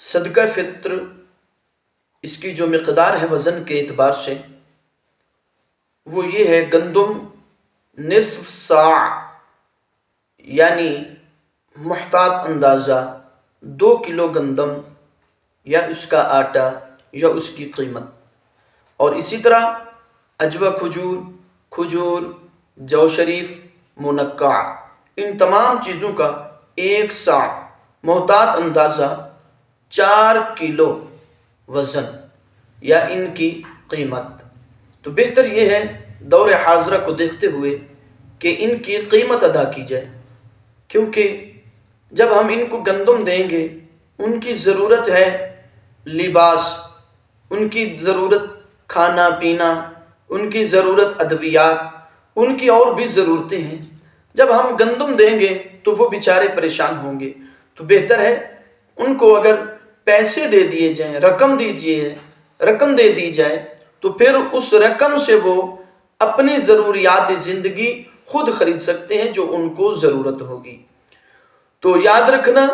صدقہ فطر اس کی جو مقدار ہے وزن کے اعتبار سے وہ یہ ہے، گندم نصف صاع یعنی محتاط اندازہ 2 کلو گندم یا اس کا آٹا یا اس کی قیمت، اور اسی طرح اجوا کھجور جو شریف منقع، ان تمام چیزوں کا 1 صاع محتاط اندازہ 4 کلو وزن یا ان کی قیمت۔ تو بہتر یہ ہے دور حاضرہ کو دیکھتے ہوئے کہ ان کی قیمت ادا کی جائے، کیونکہ جب ہم ان کو گندم دیں گے ان کی ضرورت ہے لباس، ان کی ضرورت کھانا پینا، ان کی ضرورت ادویات، ان کی اور بھی ضرورتیں ہیں۔ جب ہم گندم دیں گے تو وہ بیچارے پریشان ہوں گے، تو بہتر ہے ان کو اگر پیسے دے دیے جائیں، رقم دے دی جائے، تو پھر اس رقم سے وہ اپنی ضروریات زندگی خود خرید سکتے ہیں جو ان کو ضرورت ہوگی۔ تو یاد رکھنا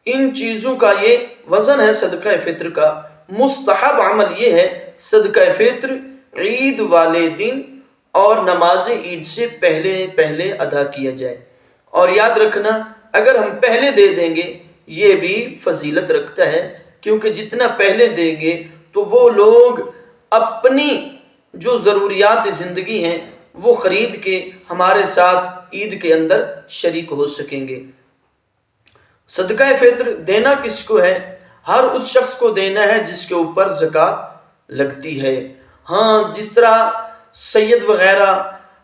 ان چیزوں کا یہ وزن ہے صدقہ فطر کا۔ مستحب عمل یہ ہے صدقہ فطر عید والے دن اور نماز عید سے پہلے ادا کیا جائے، اور یاد رکھنا اگر ہم پہلے دے دیں گے یہ بھی فضیلت رکھتا ہے، کیونکہ جتنا پہلے دیں گے تو وہ لوگ اپنی جو ضروریات زندگی ہیں وہ خرید کے ہمارے ساتھ عید کے اندر شریک ہو سکیں گے۔ صدقہ فطر دینا کس کو ہے؟ ہر اس شخص کو دینا ہے جس کے اوپر زکوٰۃ لگتی ہے۔ ہاں، جس طرح سید وغیرہ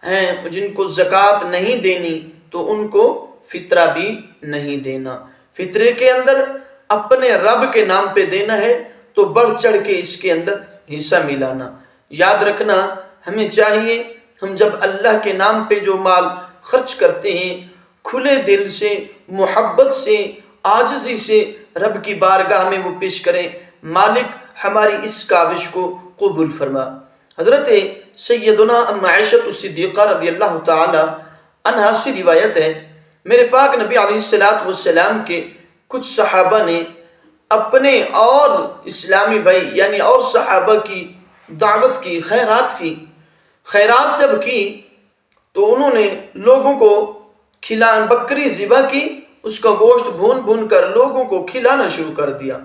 ہیں جن کو زکوٰۃ نہیں دینی تو ان کو فطرہ بھی نہیں دینا۔ فطرے کے اندر اپنے رب کے نام پہ دینا ہے تو بڑھ چڑھ کے اس کے اندر حصہ ملانا۔ یاد رکھنا ہمیں چاہیے ہم جب اللہ کے نام پہ جو مال خرچ کرتے ہیں کھلے دل سے، محبت سے، عاجزی سے رب کی بارگاہ میں وہ پیش کریں، مالک ہماری اس کاوش کو قبول فرما۔ حضرت سیدنا ام عائشہ صدیقہ رضی اللہ تعالی عنہا سے روایت ہے، میرے پاک نبی علیہ السلام کے کچھ صحابہ نے اپنے اور اسلامی بھائی یعنی اور صحابہ کی دعوت کی، خیرات جب کی تو انہوں نے لوگوں کو بکری ذبح کی، اس کا گوشت بھون کر لوگوں کو کھلانا شروع کر دیا۔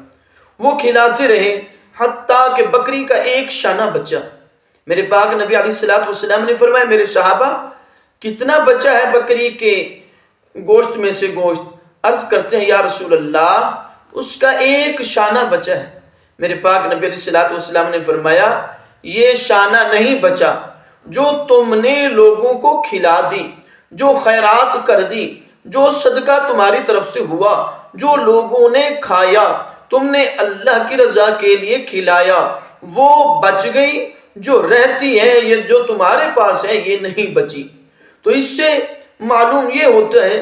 وہ کھلاتے رہے حتیٰ کہ بکری کا ایک شانہ بچا۔ میرے پاک نبی علیہ السلام نے فرمایا، میرے صحابہ کتنا بچا ہے بکری کے گوشت میں سے گوشت؟ عرض کرتے ہیں یا رسول اللہ اس کا ایک شانہ بچا ہے۔ میرے پاک نبی علیہ السلام نے فرمایا، یہ شانہ نہیں بچا جو تم نے لوگوں کو کھلا دی، جو خیرات کر دی، جو صدقہ تمہاری طرف سے ہوا، جو لوگوں نے کھایا، تم نے اللہ کی رضا کے لیے کھلایا، وہ بچ گئی، جو رہتی ہے یہ جو تمہارے پاس ہے یہ نہیں بچی۔ تو اس سے معلوم یہ ہوتا ہے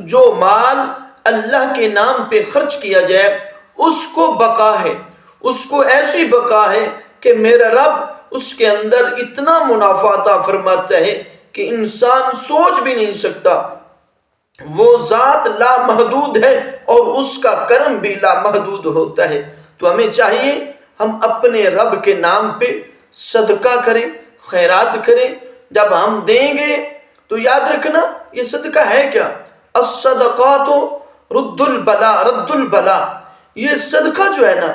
جو مال اللہ کے نام پہ خرچ کیا جائے اس کو بقا ہے، اس کو ایسی بقا ہے کہ میرا رب اس کے اندر اتنا منافع عطا فرماتا ہے کہ انسان سوچ بھی نہیں سکتا۔ وہ ذات لامحدود ہے اور اس کا کرم بھی لامحدود ہوتا ہے۔ تو ہمیں چاہیے ہم اپنے رب کے نام پہ صدقہ کریں، خیرات کریں۔ جب ہم دیں گے تو یاد رکھنا یہ صدقہ ہے کیا؟ الصدقات رد البلا، یہ صدقہ جو ہے نا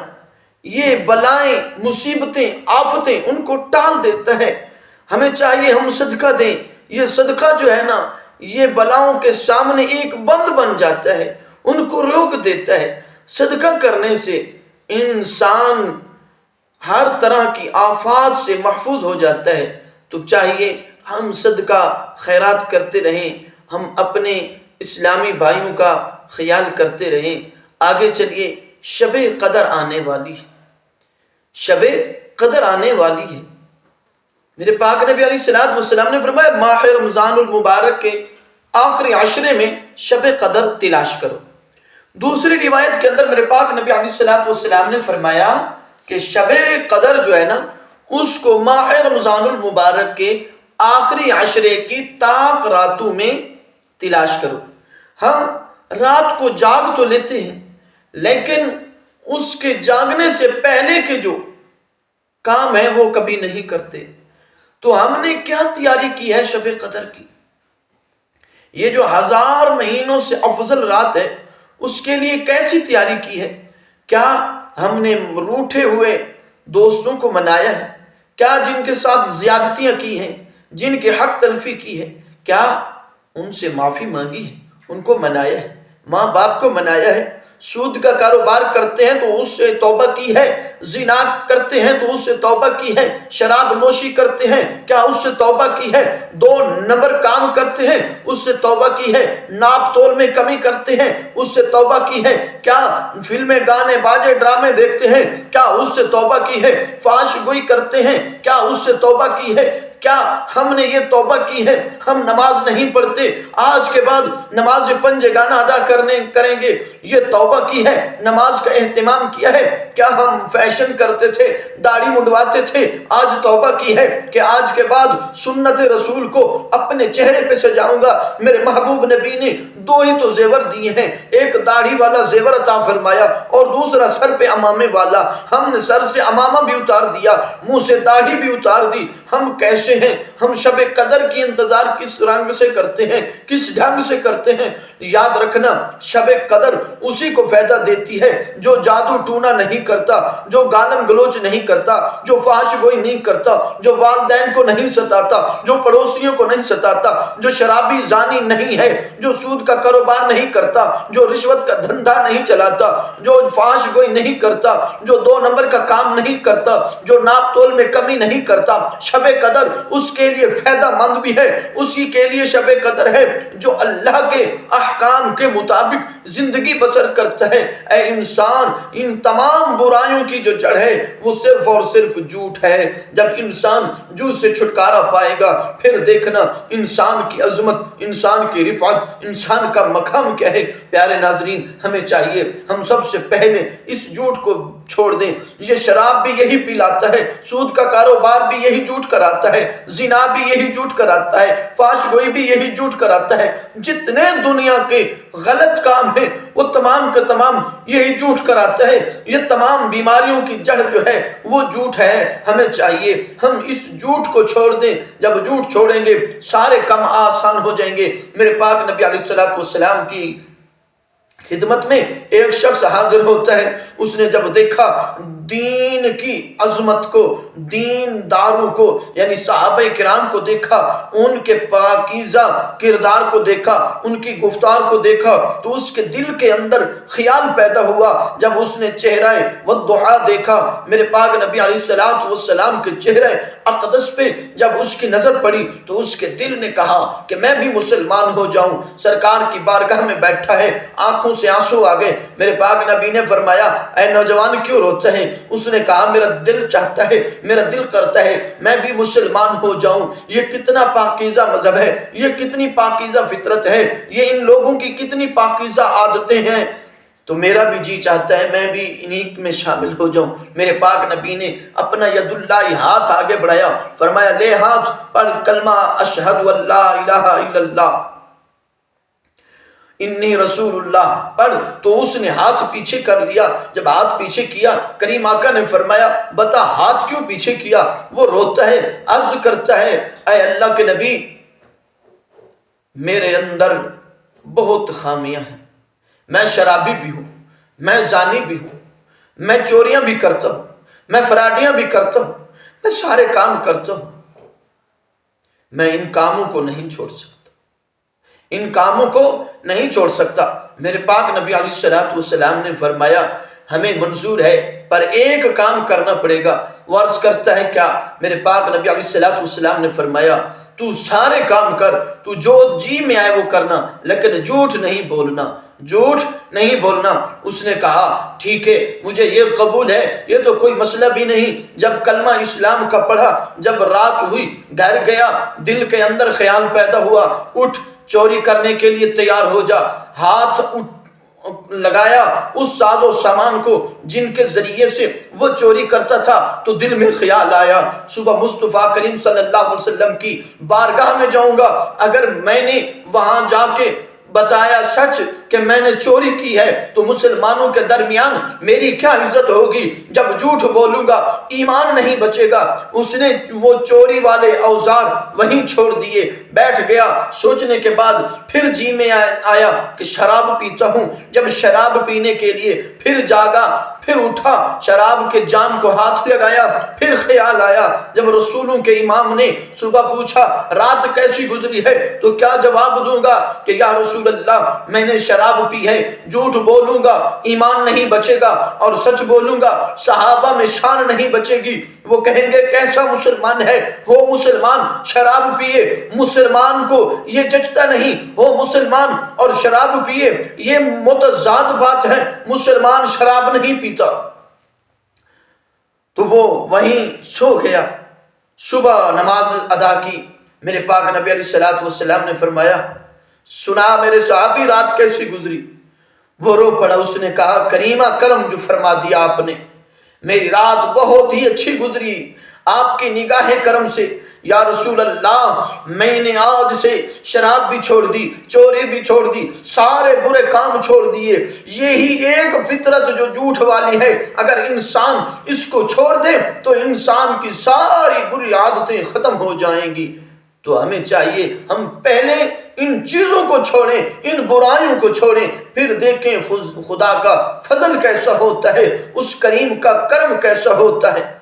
یہ بلائیں، مصیبتیں، آفتیں ان کو ٹال دیتا ہے۔ ہمیں چاہیے ہم صدقہ دیں۔ یہ صدقہ جو ہے نا یہ بلاؤں کے سامنے ایک بند بن جاتا ہے، ان کو روک دیتا ہے۔ صدقہ کرنے سے انسان ہر طرح کی آفات سے محفوظ ہو جاتا ہے۔ تو چاہیے ہم صدقہ خیرات کرتے رہیں، ہم اپنے اسلامی بھائیوں کا خیال کرتے رہیں۔ آگے چلیے، شب قدر آنے والی ہے، شب قدر آنے والی ہے۔ میرے پاک نبی علیہ السلام نے فرمایا ماہ رمضان المبارک کے آخری عشرے میں شب قدر تلاش کرو۔ دوسری روایت کے اندر میرے پاک نبی علیہ السلام نے فرمایا کہ شب قدر جو ہے نا اس کو ماہ رمضان المبارک کے آخری عشرے کی طاق راتوں میں تلاش کرو۔ ہم رات کو جاگ تو لیتے ہیں لیکن اس کے جاگنے سے پہلے کے جو کام ہے وہ کبھی نہیں کرتے. تو ہم نے کیا تیاری کی ہے شب قدر کی؟ یہ جو 1000 مہینوں سے افضل رات ہے اس کے لیے کیسی تیاری کی ہے؟ کیا ہم نے روٹھے ہوئے دوستوں کو منایا ہے؟ کیا جن کے ساتھ زیادتیاں کی ہیں، جن کے حق تلفی کی ہے، کیا ان سے معافی مانگی ہے، ان کو منایا ہے، ماں باپ کو منایا ہے؟ سود کا کاروبار کرتے ہیں تو اس سے توبہ کی ہے، زنا کرتے ہیں تو اس سے توبہ کی ہے، شراب نوشی کرتے ہیں کیا اس سے توبہ کی ہے، 2 نمبر کام کرتے ہیں اس سے توبہ کی ہے، ناپ تول میں کمی کرتے ہیں اس سے توبہ کی ہے، کیا فلمیں گانے باجے ڈرامے دیکھتے ہیں کیا اس سے توبہ کی ہے، فحش گوئی کرتے ہیں کیا اس سے توبہ کی ہے؟ کیا ہم نے یہ توبہ کی ہے؟ ہم نماز نہیں پڑھتے، آج کے بعد نماز 5 گانا ادا کریں گے، یہ توبہ کی ہے، نماز کا اہتمام کیا ہے؟ کیا ہم فیشن کرتے تھے، داڑھی منڈواتے تھے، آج توبہ کی ہے کہ آج کے بعد سنت رسول کو اپنے چہرے پہ سجاؤں گا؟ میرے محبوب نبی نے 2 ہی تو زیور دیے ہیں، ایک داڑھی والا زیور عطا فرمایا اور دوسرا سر پہ امامے والا. ہم نے سر سے امامہ بھی اتار دیا، منہ سے داڑھی بھی اتار دی. ہم کیسے ہیں؟ ہم شب قدر کی انتظار کس رنگ سے کرتے ہیں، کس ڈھنگ سے کرتے ہیں؟ یاد رکھنا شب قدر اسی کو فائدہ دیتی ہے جو جادو ٹونا نہیں کرتا، جو گالم گلوچ نہیں کرتا، جو فحش گوئی نہیں کرتا، جو والدین کو نہیں ستاتا، جو پڑوسیوں کو نہیں ستاتا، جو شرابی زانی نہیں ہے، جو سود کا کاروبار نہیں کرتا، جو رشوت کا دھندا نہیں چلاتا، جو فحش گوئی نہیں کرتا، جو 2 نمبر کا کام نہیں کرتا، جو ناپ تول میں کمی نہیں کرتا. شب قدر اس کے لیے فائدہ مند بھی ہے، اسی کے لیے شب قدر ہے جو اللہ کے احکام کے مطابق زندگی بسر کرتا ہے. اے انسان، ان تمام برائیوں کی جو جڑ ہے وہ صرف اور صرف جھوٹ ہے. جب انسان جھوٹ سے چھٹکارا پائے گا پھر دیکھنا انسان کی عظمت، انسان کی رفعت، انسان کا مقام کیا ہے. پیارے ناظرین، ہمیں چاہیے ہم سب سے پہلے اس جھوٹ کو چھوڑ دیں. یہ شراب بھی یہی پلاتا ہے، سود کا کاروبار بھی یہی جھوٹ کراتا ہے، زنا بھی یہی جھوٹ کراتا ہے، فحش گوئی بھی یہی جھوٹ کراتا ہے. جتنے دنیا کے غلط کام ہیں وہ تمام کے تمام یہی جھوٹ کراتا ہے. یہ تمام بیماریوں کی جڑ جو ہے وہ جھوٹ ہے. ہمیں چاہیے ہم اس جھوٹ کو چھوڑ دیں. جب جھوٹ چھوڑیں گے سارے کام آسان ہو جائیں گے. میرے پاک نبی علیہ السلام کی خدمت میں ایک شخص حاضر ہوتا ہے. اس نے جب دیکھا دین کی عظمت کو، دین داروں کو یعنی صحابہ کرام کو دیکھا، ان کے پاکیزہ کردار کو دیکھا، ان کی گفتار کو دیکھا، تو اس کے دل کے اندر خیال پیدا ہوا. جب اس نے چہرہ والضحیٰ دیکھا، میرے پاک نبی علیہ السلام کے چہرہ اقدس پہ جب اس کی نظر پڑی تو اس کے دل نے کہا کہ میں بھی مسلمان ہو جاؤں. سرکار کی بارگاہ میں بیٹھا ہے، آنکھوں سے آنسو آ گئے. میرے پاک نبی نے فرمایا اے نوجوان کیوں روتا ہے؟ اس نے کہا میرا دل چاہتا ہے، میرا دل کرتا ہے میں بھی مسلمان ہو جاؤں. یہ کتنا پاکیزہ مذہب ہے، یہ کتنی پاکیزہ فطرت ہے، یہ ان لوگوں کی کتنی پاکیزہ عادتیں ہیں. تو میرا بھی جی چاہتا ہے میں بھی انہی میں شامل ہو جاؤں. میرے پاک نبی نے اپنا ید اللہ ہاتھ آگے بڑھایا، فرمایا لے ہاتھ پڑھ کلمہ اشہد اللہ الہ الا اللہ انی رسول اللہ پڑھ. تو اس نے ہاتھ پیچھے کر لیا. جب ہاتھ پیچھے کیا کریم آقا نے فرمایا بتا ہاتھ کیوں پیچھے کیا؟ وہ روتا ہے، عرض کرتا ہے اے اللہ کے نبی میرے اندر بہت خامیاں ہیں، میں شرابی بھی ہوں، میں زانی بھی ہوں، میں چوریاں بھی کرتا ہوں، میں فراڈیاں بھی کرتا ہوں، میں سارے کام کرتا ہوں. میں ان کاموں کو نہیں چھوڑ سکتا، ان کاموں کو نہیں چھوڑ سکتا. میرے پاک نبی علیہ السلام نے فرمایا ہمیں منظور ہے پر ایک کام کرنا پڑے گا. وہ عرض کرتا ہے کیا؟ میرے پاک نبی علیہ السلام نے فرمایا تو سارے کام کر، تو جو جی میں آئے وہ کرنا، لیکن جھوٹ نہیں بولنا، جھوٹ نہیں بولنا. اس نے کہا ٹھیک ہے مجھے یہ قبول ہے، یہ تو کوئی مسئلہ بھی نہیں. جب کلمہ اسلام کا پڑھا، جب رات ہوئی گھر گیا، دل کے اندر خیال پیدا ہوا اٹھ چوری کرنے کے لیے تیار ہو جا. ہاتھ لگایا اس ساز و سامان کو جن کے ذریعے سے وہ چوری کرتا تھا، تو دل میں خیال آیا صبح مصطفیٰ کریم صلی اللہ علیہ وسلم کی بارگاہ میں جاؤں گا، اگر میں نے وہاں جا کے بتایا سچ کہ میں نے چوری کی ہے تو مسلمانوں کے درمیان میری کیا عزت ہوگی، جب جھوٹ بولوں گا ایمان نہیں بچے گا۔ اس نے وہ چوری والے اوزار وہیں چھوڑ دیے، بیٹھ گیا۔ سوچنے کے بعد پھر جی میں آیا کہ شراب پیتا ہوں۔ جب شراب پینے کے لیے پھر جاگا، پھر اٹھا، شراب کے جام کو ہاتھ لگایا، پھر خیال آیا۔ جب رسولوں کے امام نے صبح پوچھا رات کیسی گزری ہے تو کیا جواب دوں گا کہ یا رسول اللہ میں نے شراب پی ہے، جھوٹ بولوں گا ایمان نہیں بچے گا، اور سچ بولوں گا صحابہ میں شان نہیں بچے گی۔ وہ کہیں گے کیسا مسلمان ہے، وہ مسلمان شراب پیے، مسلمان کو یہ جچتا نہیں، وہ مسلمان اور شراب پیے، یہ متضاد بات ہے، مسلمان شراب نہیں پیتا۔ تو وہ وہیں سو گیا۔ صبح نماز ادا کی، میرے پاک نبی علیہ السلام نے فرمایا سنا میرے صحابی رات کیسی گزری؟ وہ رو پڑا، اس نے کہا کریمہ کرم جو فرما دیا آپ نے، میری رات بہت ہی اچھی گزری آپ کی نگاہ کرم سے۔ یا رسول اللہ میں نے آج سے شراب بھی چھوڑ دی، چوری بھی چھوڑ دی، سارے برے کام چھوڑ دیے۔ یہی ایک فطرت جو جھوٹ والی ہے، اگر انسان اس کو چھوڑ دے تو انسان کی ساری بری عادتیں ختم ہو جائیں گی۔ تو ہمیں چاہیے ہم پہلے ان چیزوں کو چھوڑیں، ان برائیوں کو چھوڑیں، پھر دیکھیں خدا کا فضل کیسا ہوتا ہے، اس کریم کا کرم کیسا ہوتا ہے۔